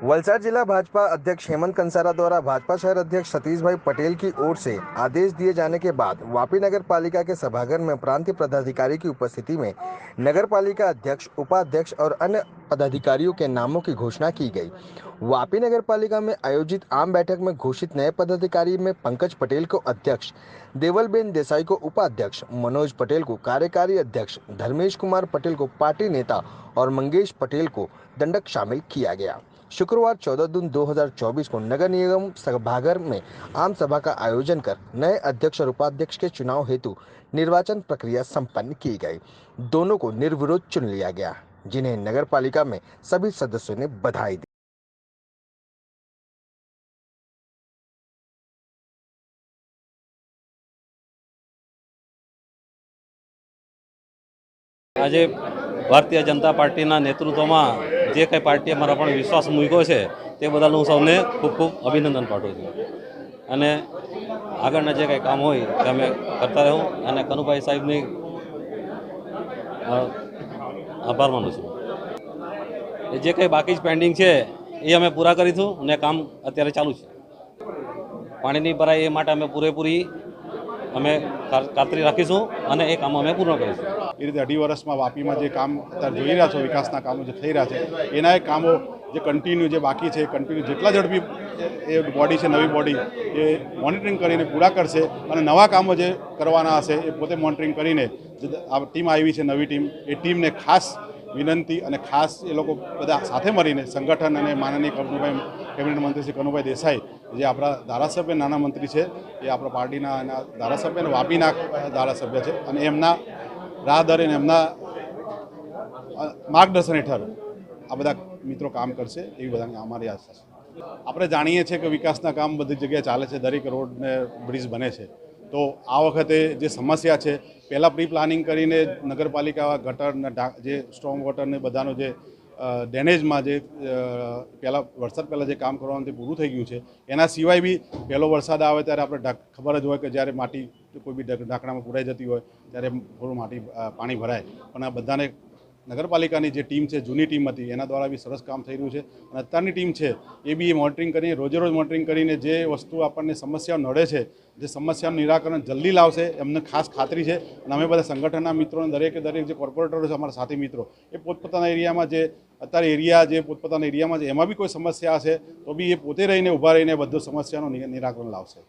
वलसाड जिला भाजपा अध्यक्ष हेमंत कंसारा द्वारा भाजपा शहर अध्यक्ष सतीश भाई पटेल की ओर से आदेश दिए जाने के बाद वापी नगर पालिका के सभागार में प्रांतीय पदाधिकारी की उपस्थिति में नगर पालिका अध्यक्ष, उपाध्यक्ष और अन्य पदाधिकारियों के नामों की घोषणा की गई। वापी नगर पालिका में आयोजित आम बैठक में घोषित नए पदाधिकारी में पंकज पटेल को अध्यक्ष, देवलबेन देसाई को उपाध्यक्ष, मनोज पटेल को कार्यकारी अध्यक्ष, धर्मेश कुमार पटेल को पार्टी नेता और मंगेश पटेल को दंडक शामिल किया गया। शुक्रवार 14 जून 2024 को नगर निगम सभागार में आम सभा का आयोजन कर नए अध्यक्ष और उपाध्यक्ष के चुनाव हेतु निर्वाचन प्रक्रिया संपन्न की गई। दोनों को निर्विरोध चुन लिया गया, जिन्हें नगर पालिका में सभी सदस्यों ने बधाई दी। આજે ભારતીય જનતા પાર્ટીના નેતૃત્વમાં જે કંઈ પાર્ટીએ મારા પર વિશ્વાસ મૂક્યો છે તે બદલ હું સૌને ખૂબ ખૂબ અભિનંદન પાઠવું છું અને આગળના જે કંઈ કામ હોય તે અમે કરતા રહું અને કનુભાઈ સાહેબની આભાર માનું છું। એ જે કંઈ બાકી જ પેન્ડિંગ છે એ અમે પૂરા કરીશું અને કામ અત્યારે ચાલુ છે। પાણીની ભરાઈ એ માટે અમે પૂરેપૂરી અમે ખાતરી રાખીશું અને એ કામ અમે પૂર્ણ કરીશું। એ રીતે 2.5 વર્ષમાં વાપીમાં જે કામ અત્યારે જોઈ રહ્યા છો, વિકાસના કામો જે થઈ રહ્યા છે એના એ કામો જે કન્ટિન્યુ જે બાકી છે કન્ટિન્યુ જેટલા ઝડપી એ બોડી છે, નવી બોડી એ મોનિટરિંગ કરીને પૂરા કરશે અને નવા કામો જે કરવાના હશે એ પોતે મોનિટરિંગ કરીને જે આ ટીમ આવી છે નવી ટીમ, એ ટીમને ખાસ વિનંતી અને ખાસ એ લોકો બધા સાથે મળીને સંગઠન અને માનનીય કનુભાઈ કેબિનેટ મંત્રી શ્રી કનુભાઈ દેસાઈ જે આપણા ધારાસભ્ય નાના મંત્રી છે, એ આપણા પાર્ટીના ધારાસભ્ય અને વાપીના ધારાસભ્ય છે અને એમના રાહદારી અને એમના માર્ગદર્શન હેઠળ આ બધા મિત્રો કામ કરશે એવી બધાની અમારી આશા છે। આપણે જાણીએ છીએ કે વિકાસના કામ બધી જગ્યાએ ચાલે છે, દરેક રોડ ને બ્રિજ બને છે, તો આ વખતે જે સમસ્યા છે પહેલાં પ્રી પ્લાનિંગ કરીને નગરપાલિકા ગટર જે સ્ટ્રોંગ વોટરને બધાનો જે ડેમેજમાં જે પહેલાં વરસાદ પહેલાં જે કામ કરવાનું તે પૂરું થઈ ગયું છે। એના સિવાય બી પહેલો વરસાદ આવે ત્યારે આપણે ખબર જ હોય કે જ્યારે માટી કોઈ બી ઢાંકણામાં પુરાઈ જતી હોય ત્યારે થોડું પાણી ભરાય, પણ આ બધાને નગરપાલિકાની જે ટીમ છે, જૂની ટીમ હતી, એના દ્વારા બી સરસ કામ થઈ રહ્યું છે અને અત્યારની ટીમ છે એ બી મોનિટરિંગ કરીને રોજે રોજ મોનિટરિંગ કરીને જે વસ્તુ આપણને સમસ્યાઓ નડે છે, જે સમસ્યાનું નિરાકરણ જલ્દી લાવશે એમને ખાસ ખાતરી છે। અને અમે બધા સંગઠનના મિત્રોને દરેકે દરેક જે કોર્પોરેટરો છે, અમારા સાથી મિત્રો, એ પોતપોતાના એરિયામાં જે અત્યારે એરિયા જે પોતપોતાના એરિયામાં છે એમાં બી કોઈ સમસ્યા હશે તો બી એ પોતે રહીને ઊભા રહીને બધું સમસ્યાનું નિરાકરણ લાવશે।